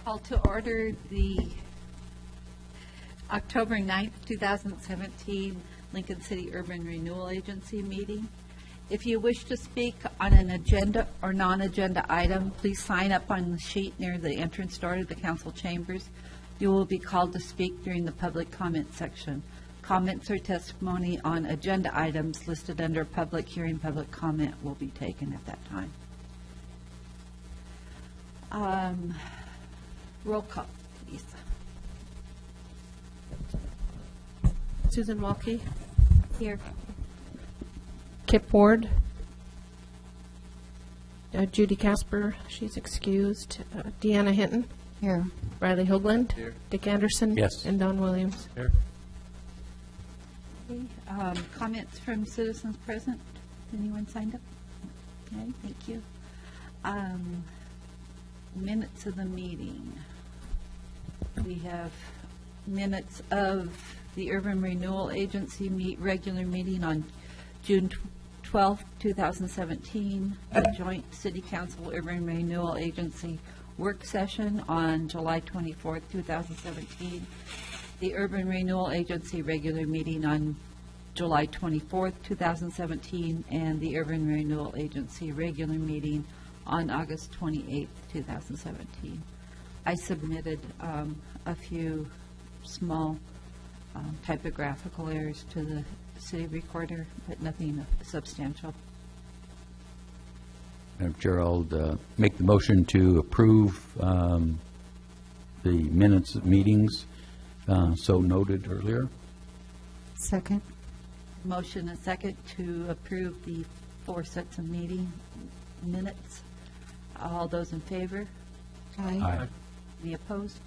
Call to order the October 9th, 2017 Lincoln City Urban Renewal Agency meeting. If you wish to speak on an agenda or non-agenda item, please sign up on the sheet near the entrance door to the council chambers. You will be called to speak during the public comment section. Comments or testimony on agenda items listed under public hearing, public comment will be taken at that time. Roll call, please. Susan Walke. Here. Kip Ward. Judy Casper, she's excused. Deanna Hinton. Here. Riley Hoagland. Here. Dick Anderson. Yes. And Don Williams. Here. Okay. Comments from citizens present? Anyone signed up? Okay, thank you. Minutes of the meeting. We have minutes of the Urban Renewal Agency regular meeting on June 12th, 2017, the Joint City Council Urban Renewal Agency work session on July 24th, 2017, the Urban Renewal Agency regular meeting on July 24th, 2017, and the Urban Renewal Agency regular meeting on August 28th, 2017. I submitted a few small typographical errors to the city recorder, but nothing substantial. Madam Chair, I'll make the motion to approve the minutes of meetings so noted earlier. Second. Motion and second to approve the 4 sets of meeting minutes. All those in favor? Aye. Any opposed?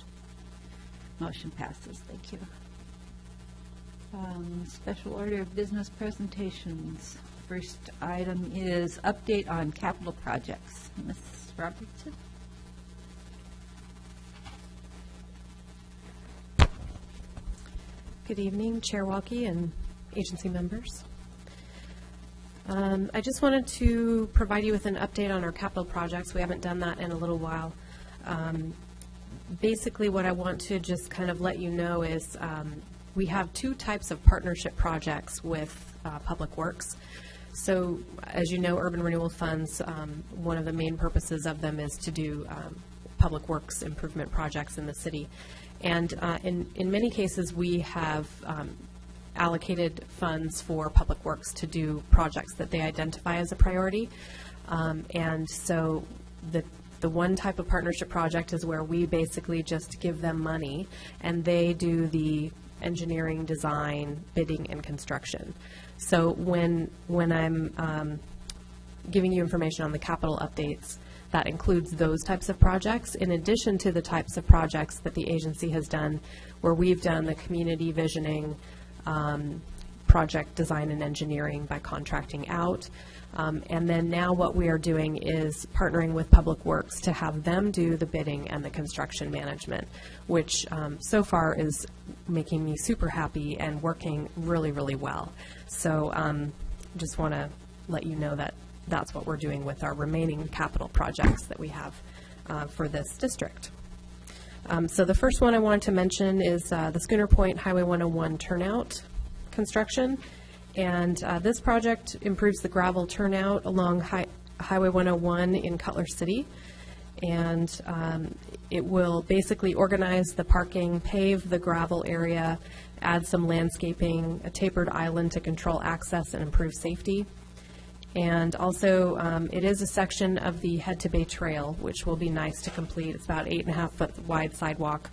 Motion passes. Thank you. Special order of business presentations. First item is update on capital projects. Ms. Robertson? Good evening, Chair Walke and agency members. I just wanted to provide you with an update on our capital projects. We haven't done that in a little while. Basically, what I want to just kind of let you know is we have 2 types of partnership projects with Public Works. So, as you know, urban renewal funds, one of the main purposes of them is to do public works improvement projects in the city. And in many cases, we have allocated funds for Public Works to do projects that they identify as a priority. And so the one type of partnership project is where we basically just give them money and they do the engineering, design, bidding, and construction. So when I'm giving you information on the capital updates, that includes those types of projects, in addition to the types of projects that the agency has done, where we've done the community visioning, project design and engineering by contracting out. And then now what we are doing is partnering with Public Works to have them do the bidding and the construction management, which so far is making me super happy and working really, really well. So just want to let you know that that's what we're doing with our remaining capital projects that we have for this district. So the first one I wanted to mention is the Schooner Point Highway 101 turnout construction. And this project improves the gravel turnout along Highway 101 in Cutler City. And it will basically organize the parking, pave the gravel area, add some landscaping, a tapered island to control access and improve safety. And also, it is a section of the Head to Bay Trail, which will be nice to complete. It's about 8.5 foot wide sidewalk,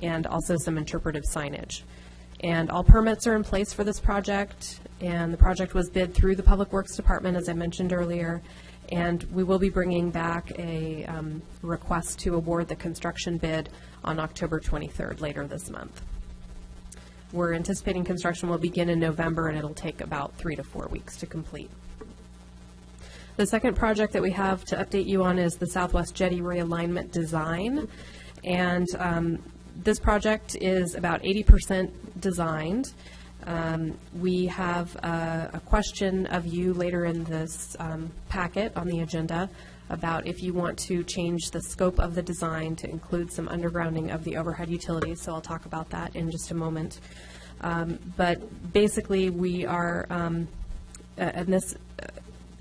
and also some interpretive signage. And all permits are in place for this project, and the project was bid through the Public Works Department, as I mentioned earlier, and we will be bringing back a request to award the construction bid on October 23rd, later this month. We're anticipating construction will begin in November, and it'll take about 3 to 4 weeks to complete. The second project that we have to update you on is the Southwest Jetty realignment design, and this project is about 80% designed. We have a question of you later in this packet on the agenda about if you want to change the scope of the design to include some undergrounding of the overhead utilities, so I'll talk about that in just a moment. But basically, we are, and this,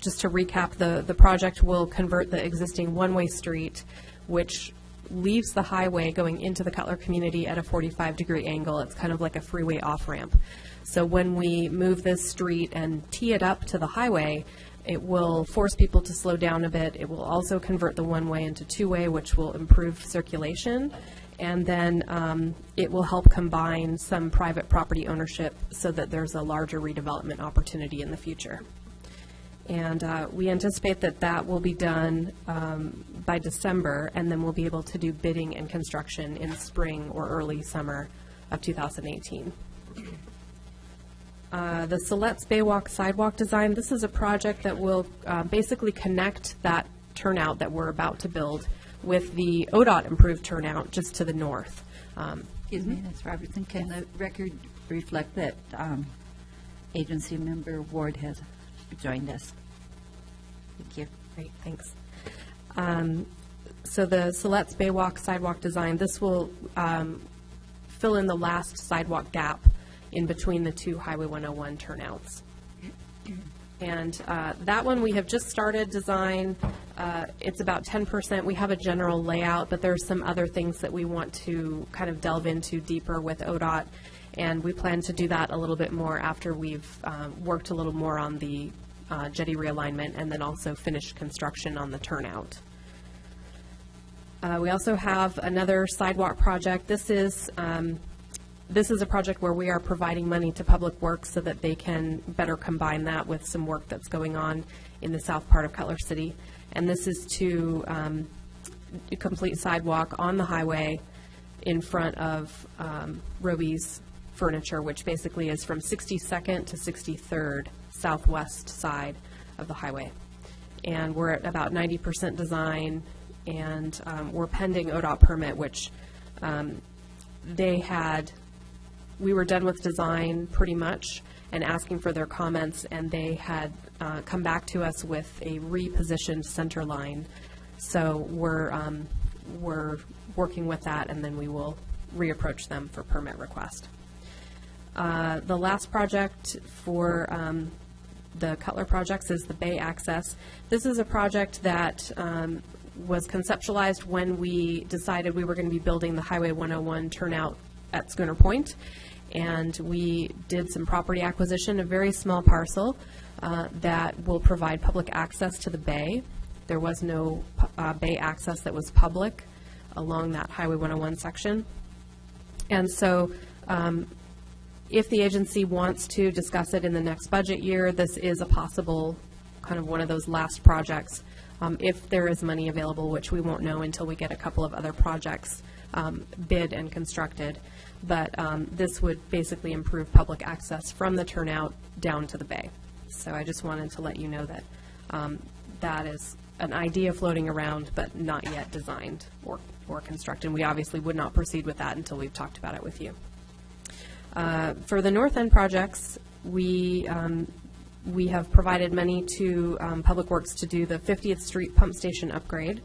just to recap, the project will convert the existing one-way street, which leaves the highway going into the Cutler community at a 45-degree angle. It's kind of like a freeway off-ramp. So when we move this street and tee it up to the highway, it will force people to slow down a bit. It will also convert the one-way into two-way, which will improve circulation. And then it will help combine some private property ownership so that there's a larger redevelopment opportunity in the future. And we anticipate that that will be done by December, and then we'll be able to do bidding and construction in spring or early summer of 2018. The Siletz Baywalk sidewalk design, this is a project that will basically connect that turnout that we're about to build with the ODOT improved turnout just to the north. Excuse me, Ms. Robertson, can the record reflect that agency member Ward has joined us? Thank you. Great, thanks. So the Siletz Baywalk sidewalk design, this will fill in the last sidewalk gap in between the two Highway 101 turnouts. And that one we have just started design. It's about 10%. We have a general layout, but there's some other things that we want to kind of delve into deeper with ODOT, and we plan to do that a little bit more after we've worked a little more on the jetty realignment and then also finished construction on the turnout. We also have another sidewalk project. This is a project where we are providing money to Public Works so that they can better combine that with some work that's going on in the south part of Cutler City. And this is to complete sidewalk on the highway in front of Roby's Furniture, which basically is from 62nd to 63rd southwest side of the highway. And we're at about 90% design, and we're pending ODOT permit, which we were done with design pretty much and asking for their comments, and they had come back to us with a repositioned center line. So we're working with that, and then we will reapproach them for permit request. The last project for the Cutler projects is the Bay Access. This is a project that was conceptualized when we decided we were going to be building the Highway 101 turnout at Schooner Point, and we did some property acquisition, a very small parcel that will provide public access to the bay. There was no bay access that was public along that Highway 101 section. And so if the agency wants to discuss it in the next budget year, this is a possible kind of one of those last projects if there is money available, which we won't know until we get a couple of other projects bid and constructed. But this would basically improve public access from the turnout down to the bay. So I just wanted to let you know that that is an idea floating around, but not yet designed or constructed. We obviously would not proceed with that until we've talked about it with you. For the North End projects, we have provided money to Public Works to do the 50th Street pump station upgrade.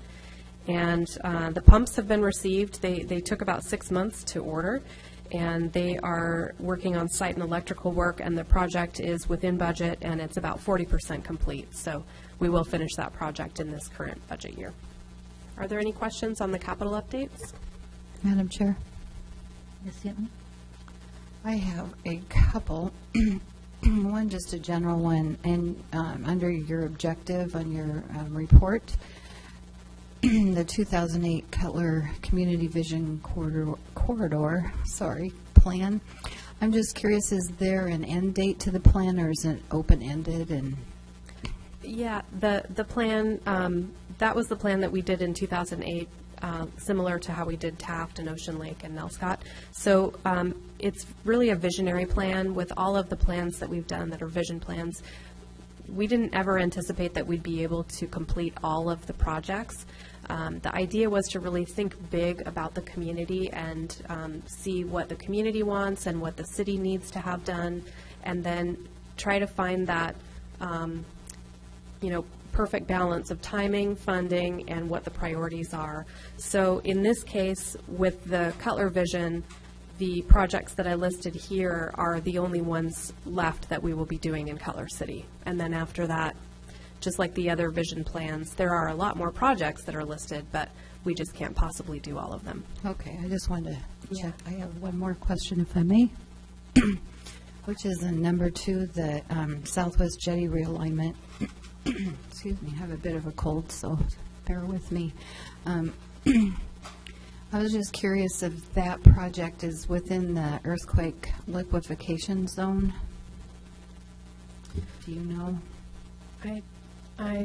And the pumps have been received. They took about 6 months to order, and they are working on site and electrical work, and the project is within budget, and it's about 40% complete. So we will finish that project in this current budget year. Are there any questions on the capital updates? Madam Chair, Ms. Hinton? I have a couple. One, just a general one, and under your objective on your report, the 2008 Cutler Community Vision Corridor plan. I'm just curious, is there an end date to the plan, or is it open-ended? And yeah, the plan, that was the plan that we did in 2008, similar to how we did Taft and Ocean Lake and Nelscott. So it's really a visionary plan. With all of the plans that we've done that are vision plans, we didn't ever anticipate that we'd be able to complete all of the projects. The idea was to really think big about the community and see what the community wants and what the city needs to have done, and then try to find that perfect balance of timing, funding, and what the priorities are. So in this case, with the Cutler Vision, the projects that I listed here are the only ones left that we will be doing in Cutler City. And then after that, just like the other vision plans, there are a lot more projects that are listed, but we just can't possibly do all of them. Okay, I just wanted to check. I have one more question, if I may, which is in number 2, the Southwest Jetty realignment. Excuse me, I have a bit of a cold, so bear with me. I was just curious if that project is within the earthquake liquefaction zone. Do you know? The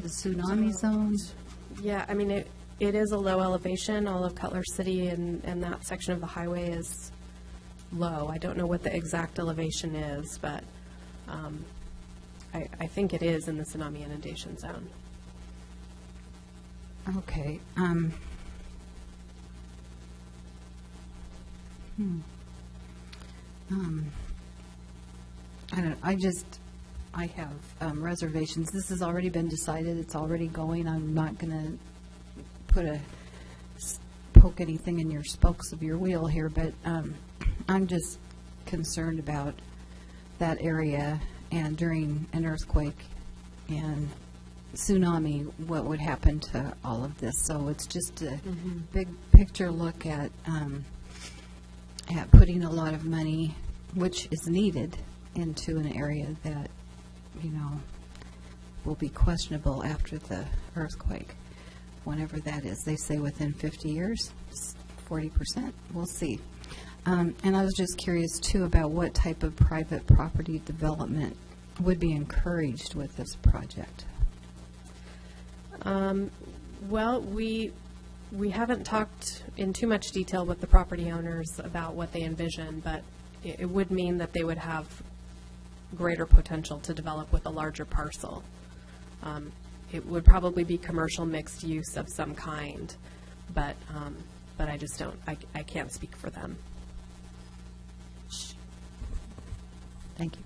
tsunami zone? Yeah, I mean, it is a low elevation. All of Cutler City and that section of the highway is low. I don't know what the exact elevation is, but I think it is in the tsunami inundation zone. Okay. I don't know. I have reservations. This has already been decided. It's already going. I'm not going to poke anything in your spokes of your wheel here, but I'm just concerned about that area, and during an earthquake and tsunami, what would happen to all of this. So it's just a big picture look at putting a lot of money, which is needed, into an area that, you know, will be questionable after the earthquake, whenever that is. They say within 50 years, 40%. We'll see. And I was just curious, too, about what type of private property development would be encouraged with this project. Well, we haven't talked in too much detail with the property owners about what they envision, but it would mean that they would have greater potential to develop with a larger parcel. It would probably be commercial mixed use of some kind, but I just don't, I can't speak for them. Thank you.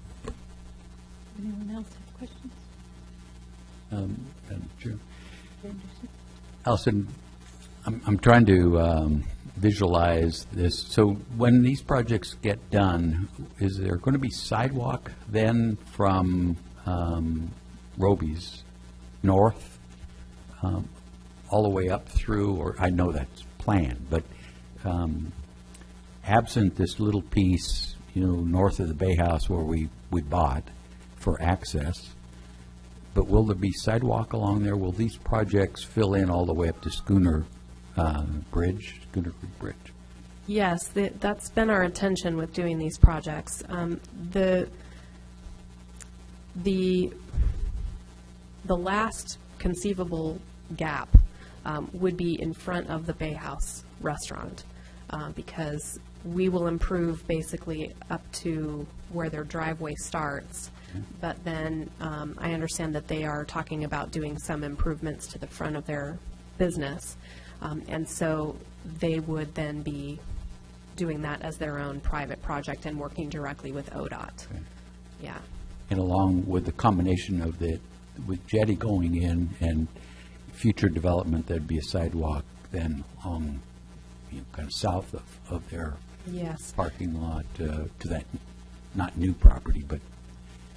Anyone else have questions? Madam Chair. Allison, I'm trying to visualize this. So when these projects get done, is there going to be sidewalk then from Roby's north all the way up through, or I know that's planned, but absent this little piece, you know, north of the Bay House where we bought for access, but will there be sidewalk along there? Will these projects fill in all the way up to Schooner Creek Bridge? Yes, that's been our intention with doing these projects. The last conceivable gap would be in front of the Bay House restaurant, because we will improve basically up to where their driveway starts. But then I understand that they are talking about doing some improvements to the front of their business. And so they would then be doing that as their own private project and working directly with ODOT. Okay. Yeah. And along with the combination of with jetty going in and future development, there'd be a sidewalk then along, you know, kind of south of their Yes. parking lot to that, not new property, but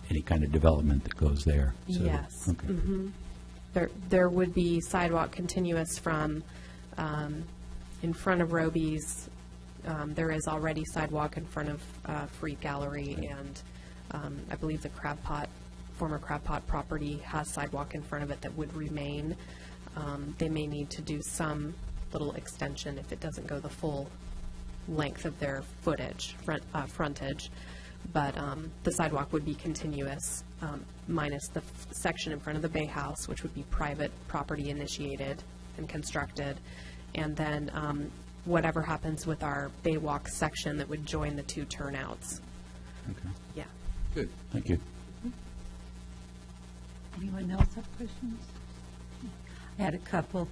any kind of development that goes there. So, Yes. Okay. There would be sidewalk continuous from in front of Roby's. There is already sidewalk in front of Free Gallery, and I believe the former Crab Pot property has sidewalk in front of it that would remain. They may need to do some little extension if it doesn't go the full length of their frontage, but the sidewalk would be continuous, minus the section in front of the Bay House, which would be private property initiated and constructed, and then whatever happens with our Baywalk section that would join the two turnouts. Okay. Yeah. Good. Thank you. Anyone else have questions? I had a couple.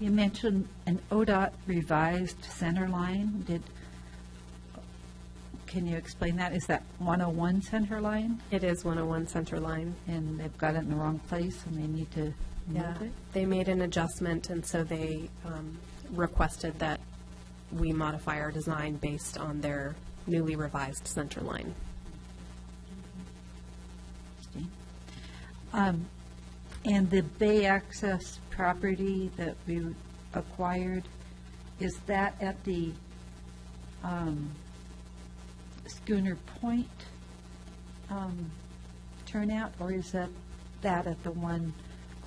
You mentioned an ODOT revised center line. can you explain that? Is that 101 center line? It is 101 center line. And they've got it in the wrong place and they need to move it? They made an adjustment, and so they requested that we modify our design based on their newly revised center line. And the Bay Access property that we acquired, is that at the Schooner Point turnout, or is that at the one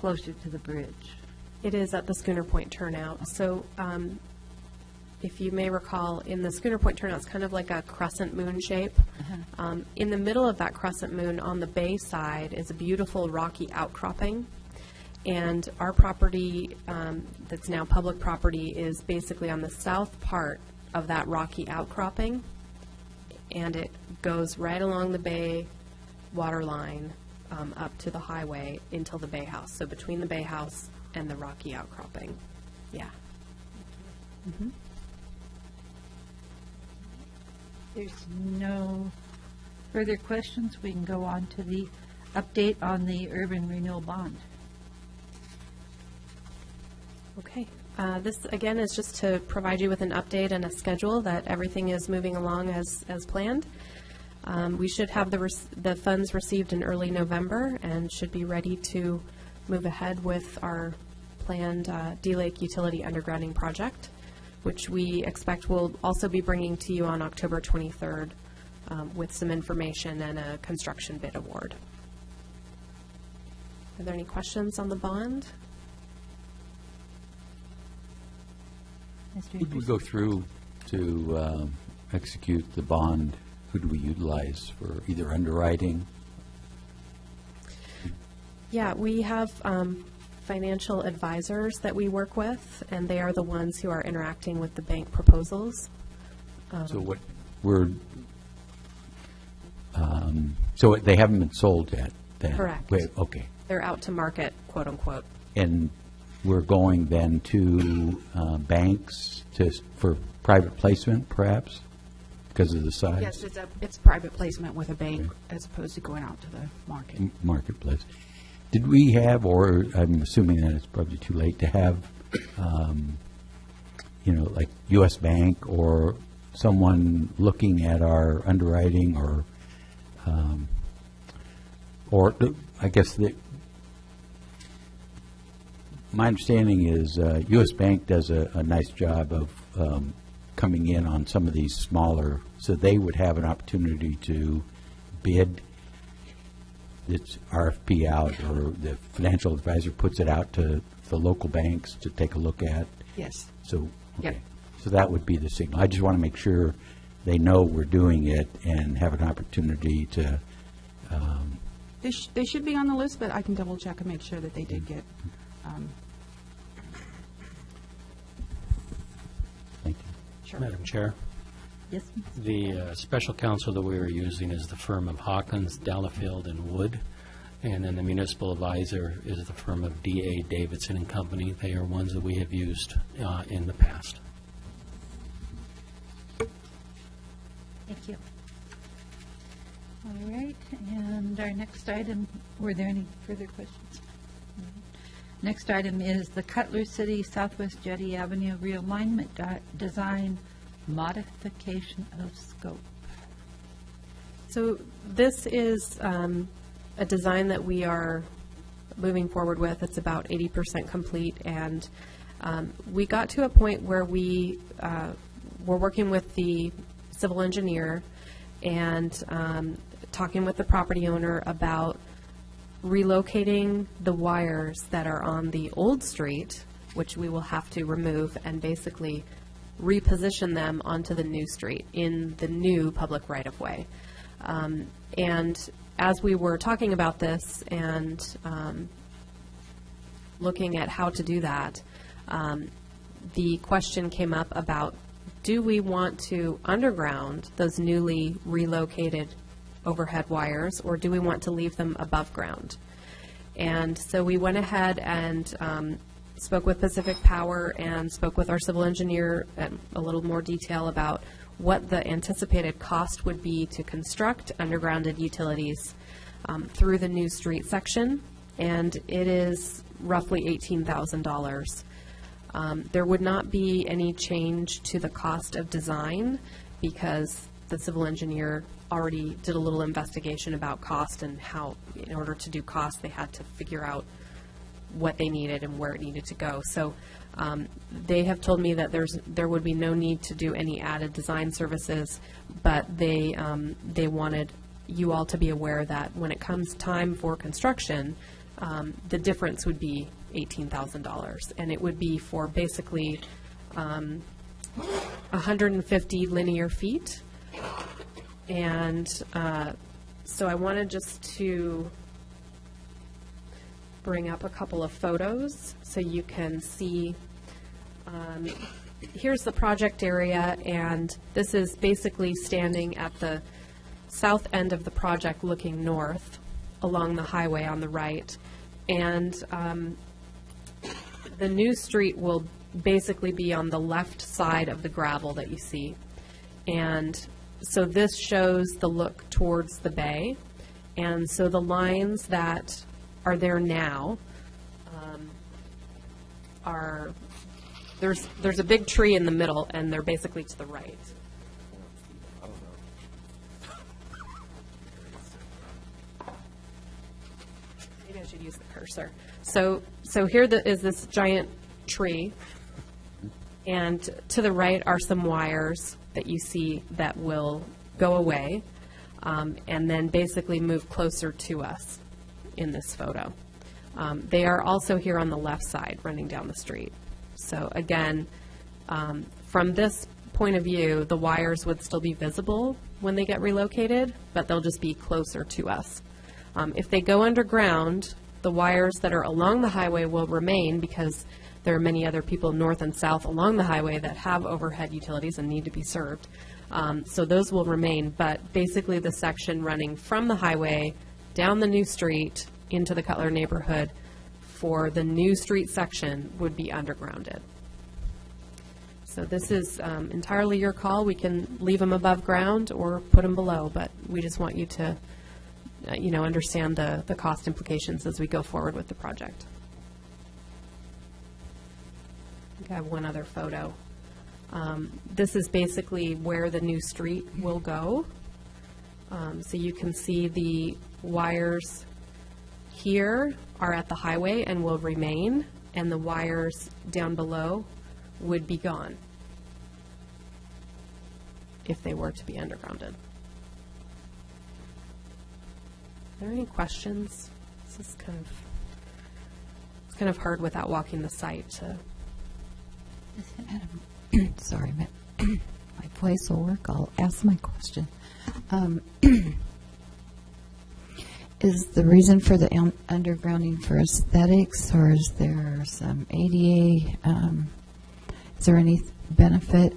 closer to the bridge? It is at the Schooner Point turnout. So if you may recall, in the Schooner Point turnout, it's kind of like a crescent moon shape. In the middle of that crescent moon on the bay side is a beautiful rocky outcropping. And our property that's now public property is basically on the south part of that rocky outcropping. And it goes right along the bay water line up to the highway until the Bay House. So between the Bay House and the rocky outcropping. Yeah. Mm-hmm. There's no further questions. We can go on to the update on the urban renewal bond. Okay. This, again, is just to provide you with an update and a schedule that everything is moving along as planned. We should have the funds received in early November and should be ready to move ahead with our planned D-Lake Utility Undergrounding Project, which we expect we'll also be bringing to you on October 23rd with some information and a construction bid award. Are there any questions on the bond? Mr. Who do we go through to execute the bond? Who do we utilize for either underwriting? Yeah, we have financial advisors that we work with, and they are the ones who are interacting with the bank proposals. So what we're, so they haven't been sold yet, then? Correct. Wait, okay. They're out to market, quote unquote. And we're going then to banks for private placement, perhaps, because of the size? Yes, it's private placement with a bank as opposed to going out to the market. Marketplace. Did we have, or I'm assuming that it's probably too late to have, like U.S. Bank or someone looking at our underwriting, or I guess my understanding is U.S. Bank does a nice job of coming in on some of these smaller, so they would have an opportunity to bid its RFP out, or the financial advisor puts it out to the local banks to take a look at. Yes. So, okay. Yep. So that would be the signal. I just want to make sure they know we're doing it and have an opportunity to. They should be on the list, but I can double check and make sure that they did get. Thank you. Sure. Madam Chair, Yes? the special counsel that we are using is the firm of Hawkins, Delafield, and Wood, and then the municipal advisor is the firm of D.A. Davidson and Company. They are ones that we have used in the past. Thank you. All right, and our next item, were there any further questions? Next item is the Cutler City Southwest Jetty Avenue realignment design modification of scope. So this is a design that we are moving forward with. It's about 80% complete, and we got to a point where we were working with the civil engineer and talking with the property owner about relocating the wires that are on the old street, which we will have to remove, and basically reposition them onto the new street in the new public right-of-way. And as we were talking about this and looking at how to do that, the question came up about, do we want to underground those newly relocated overhead wires, or do we want to leave them above ground? And so we went ahead and spoke with Pacific Power and spoke with our civil engineer in a little more detail about what the anticipated cost would be to construct undergrounded utilities through the new street section, and it is roughly $18,000. There would not be any change to the cost of design because the civil engineer already did a little investigation about cost and how, in order to do cost, they had to figure out what they needed and where it needed to go. So they have told me that there would be no need to do any added design services, but they wanted you all to be aware that when it comes time for construction, the difference would be $18,000, and it would be for basically 150 linear feet. And so I wanted just to bring up a couple of photos so you can see. Here's the project area, and this is basically standing at the south end of the project looking north along the highway on the right. And the new street will basically be on the left side of the gravel that you see. And so this shows the look towards the bay. And so the lines that are there now are, there's a big tree in the middle, and they're basically to the right. Maybe I should use the cursor. So here is this giant tree, and to the right are some wires that you see that will go away and then basically move closer to us in this photo. They are also here on the left side running down the street. So again, from this point of view, the wires would still be visible when they get relocated, but they'll just be closer to us. If they go underground, the wires that are along the highway will remain because there are many other people north and south along the highway that have overhead utilities and need to be served. So those will remain, but basically the section running from the highway down the new street into the Cutler neighborhood for the new street section would be undergrounded. So this is entirely your call. We can leave them above ground or put them below, but we just want you to understand the cost implications as we go forward with the project. I think I have one other photo. This is basically where the new street will go. So you can see the wires here are at the highway and will remain, and the wires down below would be gone if they were to be undergrounded. Are there any questions? This is it's kind of hard without walking the site to. Sorry, my voice will work. I'll ask my question. Is the reason for the undergrounding for aesthetics, or is there some ADA? Is there any benefit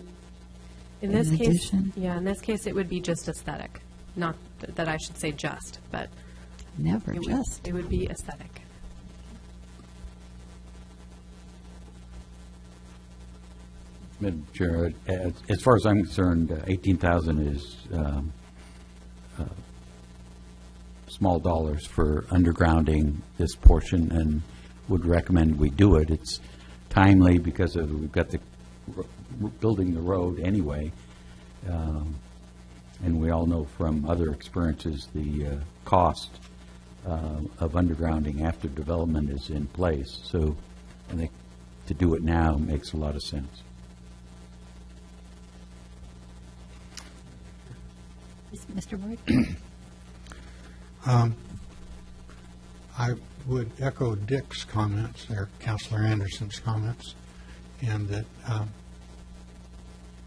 In this case, addition? yeah, in this case, it would be just aesthetic. Not that I should say just, but Never it just. it would be aesthetic. Madam Chair, as far as I'm concerned, 18,000 is small dollars for undergrounding this portion, and would recommend we do it. It's timely because we've got the building the road anyway, and we all know from other experiences the cost of undergrounding after development is in place. So I think to do it now makes a lot of sense. Mr. Boyd? I would echo Dick's comments, or Councilor Anderson's comments, and that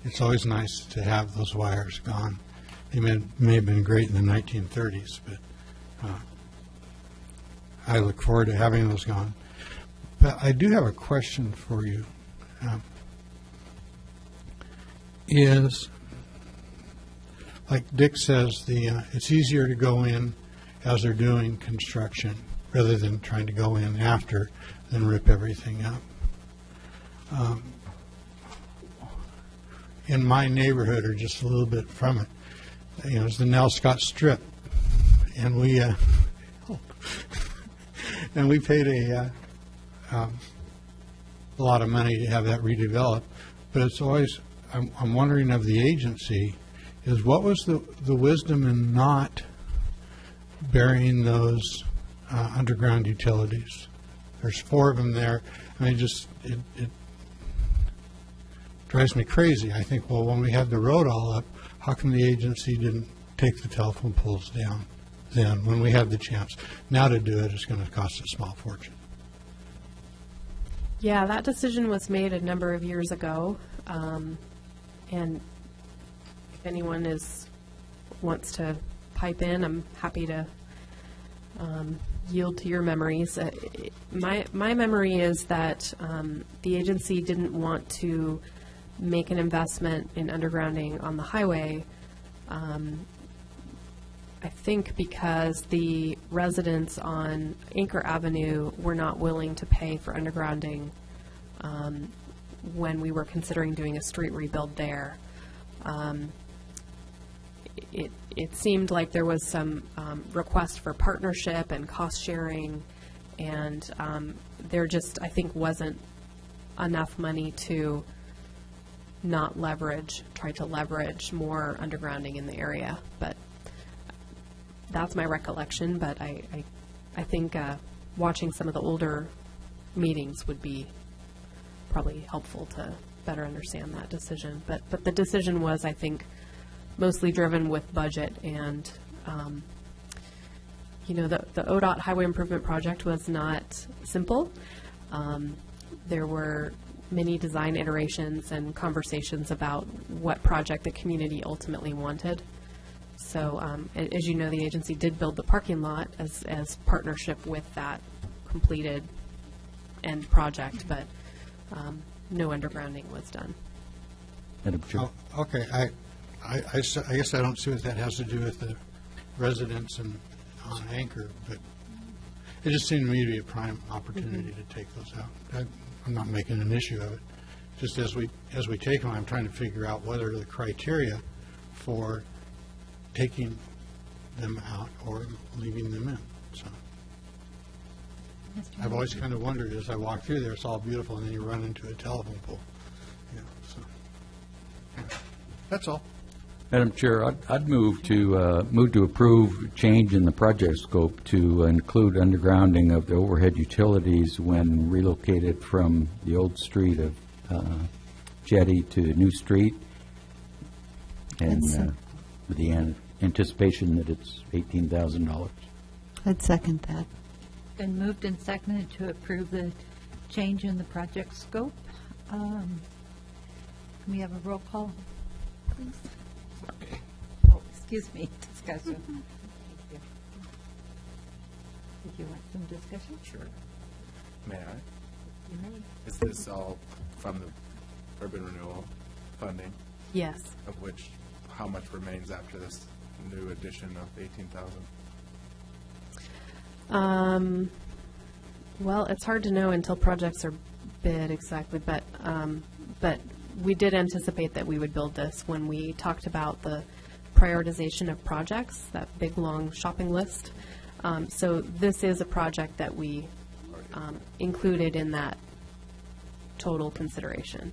it's always nice to have those wires gone. They may have been great in the 1930s, but I look forward to having those gone. But I do have a question for you. Like Dick says, it's easier to go in as they're doing construction rather than trying to go in after and rip everything up. in my neighborhood or just a little bit from it. You know, it's the Nell Scott Strip, and we and we paid a lot of money to have that redeveloped. But it's always, I'm wondering of the agency, is what was the wisdom in not burying those underground utilities? There's 4 of them there. I mean, it drives me crazy. I think, well, when we had the road all up, how come the agency didn't take the telephone poles down then when we had the chance? Now to do it is going to cost a small fortune. Yeah, that decision was made a number of years ago, and if anyone wants to pipe in, I'm happy to yield to your memories. My memory is that the agency didn't want to make an investment in undergrounding on the highway, I think because the residents on Anchor Avenue were not willing to pay for undergrounding when we were considering doing a street rebuild there. It seemed like there was some request for partnership and cost sharing, and there just, I think, wasn't enough money to not try to leverage more undergrounding in the area. But that's my recollection, but I think watching some of the older meetings would be probably helpful to better understand that decision. But the decision was, I think, mostly driven with budget, and the ODOT Highway Improvement Project was not simple. There were many design iterations and conversations about what project the community ultimately wanted. So as you know, the agency did build the parking lot as partnership with that completed end project, but no undergrounding was done. Madam Chair. Oh, okay, I guess I don't see what that has to do with the residents and on Anchor, but it just seemed to me to be a prime opportunity to take those out. I'm not making an issue of it. Just as we take them, I'm trying to figure out what are the criteria for taking them out or leaving them in. So I've always kind of wondered as I walk through there, it's all beautiful, and then you run into a telephone pole. So that's all. Madam Chair, I'd move to approve change in the project scope to include undergrounding of the overhead utilities when relocated from the old street of Jetty to New Street, and with the anticipation that it's $18,000. I'd second that. Been moved and seconded to approve the change in the project scope. Can we have a roll call, please? Oh, excuse me, discussion. Thank you. Would you like some discussion? Sure. May I? You may. Is this all from the urban renewal funding, Yes. of which, how much remains after this new addition of 18,000? Well, it's hard to know until projects are bid exactly, but we did anticipate that we would build this when we talked about the prioritization of projects, that big, long shopping list. So this is a project that we included in that total consideration.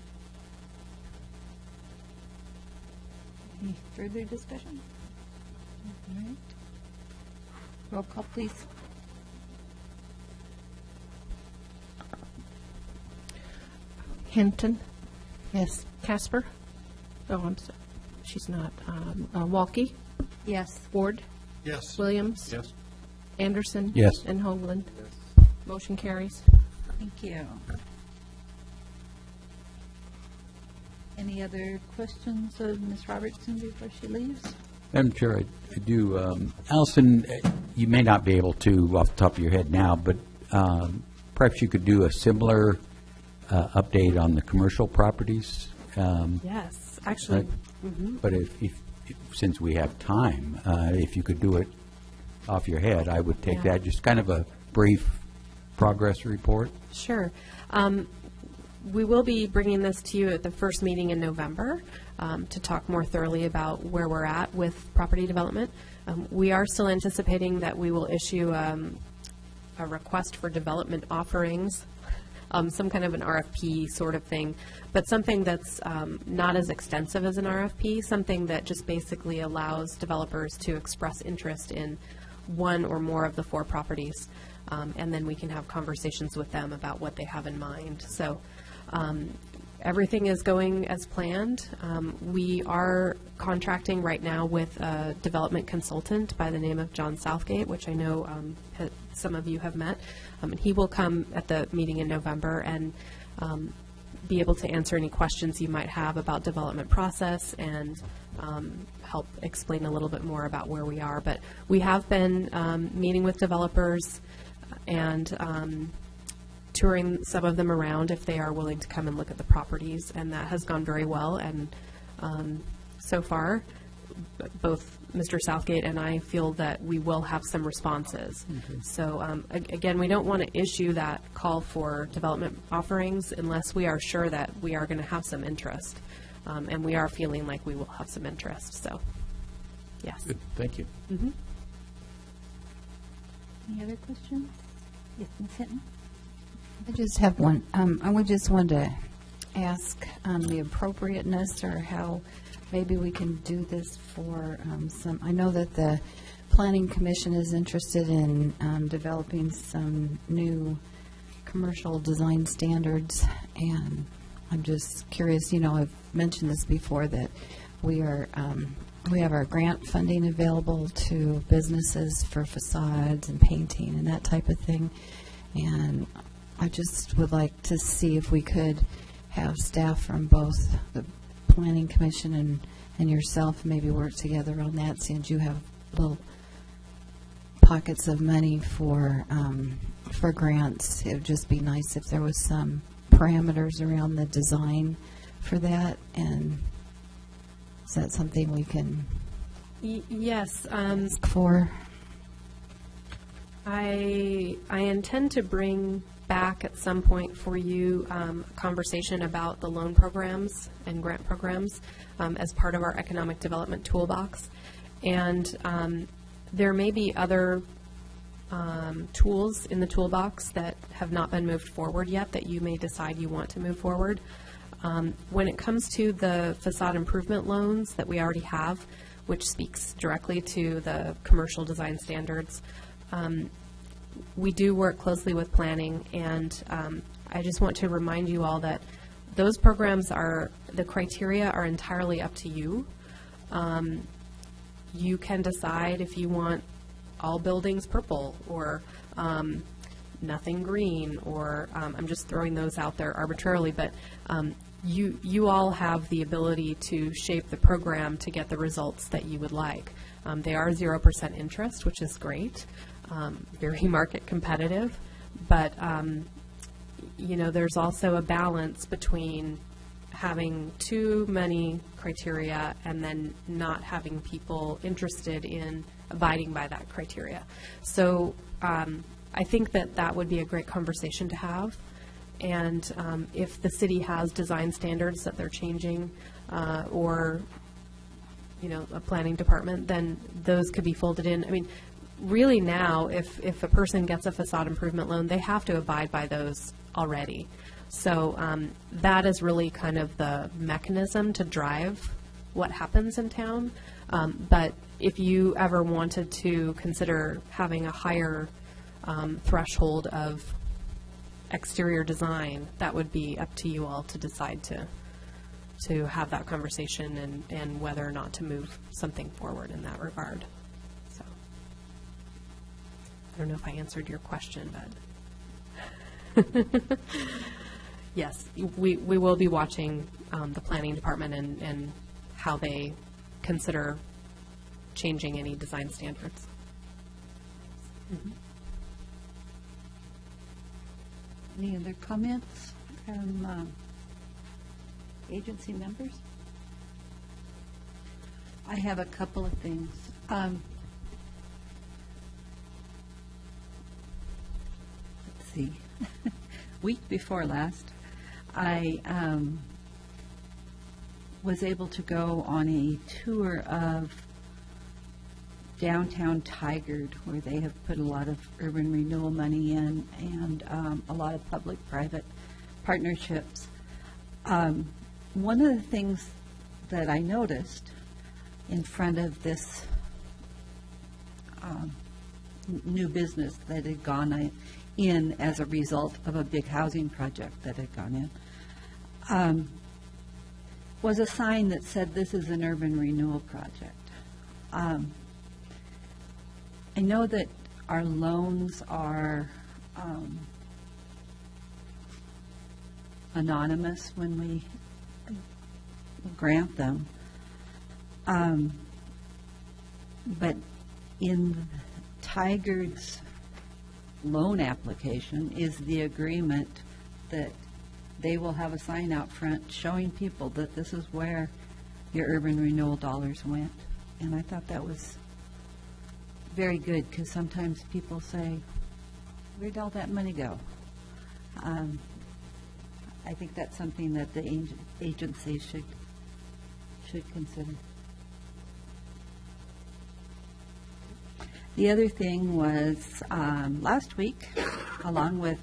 Any further discussion? All right. Roll call, please. Hinton, Yes. Casper. Oh, I'm sorry. She's not. Walke, Yes. Ward, Yes. Williams, Yes. Anderson. Yes. And Hoagland. Motion carries. Thank you. Any other questions of Ms. Robertson before she leaves? Madam Chair, I do. Allison, you may not be able to off the top of your head now, but perhaps you could do a similar update on the commercial properties. Yes, actually. But if since we have time, if you could do it off your head, I would take Yeah. that, just kind of a brief progress report. Sure. we will be bringing this to you at the first meeting in November to talk more thoroughly about where we're at with property development. We are still anticipating that we will issue a request for development offerings, some kind of an RFP sort of thing, but something that's not as extensive as an RFP, something that just basically allows developers to express interest in one or more of the 4 properties, and then we can have conversations with them about what they have in mind. So everything is going as planned. We are contracting right now with a development consultant by the name of John Southgate, which I know some of you have met. And he will come at the meeting in November and be able to answer any questions you might have about development process and help explain a little bit more about where we are. But we have been meeting with developers and touring some of them around if they are willing to come and look at the properties, and that has gone very well. And so far, both Mr. Southgate and I feel that we will have some responses. So again, we don't want to issue that call for development offerings unless we are sure that we are going to have some interest, and we are feeling like we will have some interest. So, yes. Good, thank you. Any other questions? Yes, Ms. Hinton? I just have one. I would just want to ask the appropriateness or how maybe we can do this for some. I know that the Planning Commission is interested in developing some new commercial design standards, and I'm just curious. You know, I've mentioned this before that we are we have our grant funding available to businesses for facades and painting and that type of thing, and I just would like to see if we could have staff from both the Planning Commission and yourself maybe work together on that, since you have little pockets of money for grants. It would just be nice if there was some parameters around the design for that. And is that something we can Yes. ask for? I intend to bring back at some point for you a conversation about the loan programs and grant programs as part of our economic development toolbox. And there may be other tools in the toolbox that have not been moved forward yet that you may decide you want to move forward. When it comes to the facade improvement loans that we already have, which speaks directly to the commercial design standards, we do work closely with planning, and I just want to remind you all that those programs the criteria are entirely up to you. You can decide if you want all buildings purple or nothing green, or I'm just throwing those out there arbitrarily, but you all have the ability to shape the program to get the results that you would like. They are 0% interest, which is great. Very market competitive, but you know, there's also a balance between having too many criteria and then not having people interested in abiding by that criteria. So I think that would be a great conversation to have. And if the city has design standards that they're changing, or you know, a planning department, then those could be folded in. I mean, really now, if a person gets a facade improvement loan, they have to abide by those already. So that is really kind of the mechanism to drive what happens in town. But if you ever wanted to consider having a higher threshold of exterior design, that would be up to you all to decide to have that conversation and whether or not to move something forward in that regard. So I don't know if I answered your question, but yes, we will be watching the planning department and how they consider changing any design standards. Mm-hmm. Any other comments from agency members? I have a couple of things. Let's see. Week before last, I was able to go on a tour of downtown Tigard, where they have put a lot of urban renewal money in and a lot of public-private partnerships. One of the things that I noticed in front of this new business that had gone in as a result of a big housing project that had gone in was a sign that said, "This is an urban renewal project." I know that our loans are anonymous when we grant them, but in Tigard's loan application is the agreement that they will have a sign out front showing people that this is where your urban renewal dollars went. And I thought that was very good, because sometimes people say, "Where'd all that money go?" I think that's something that the agency should consider. The other thing was, last week, along with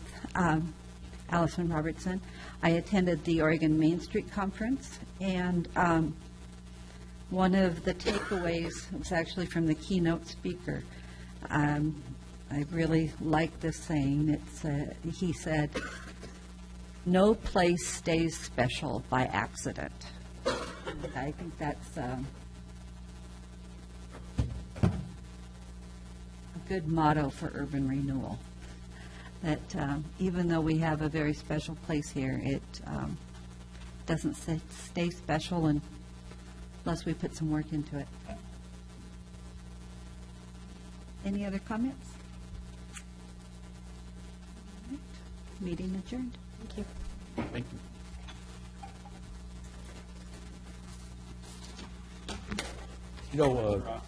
Allison Robertson, I attended the Oregon Main Street Conference, and one of the takeaways was actually from the keynote speaker. I really like this saying. He said, "No place stays special by accident." And I think that's a good motto for urban renewal. That even though we have a very special place here, it doesn't stay special unless we put some work into it. Any other comments? All right. Meeting adjourned. Thank you. Thank you. You know,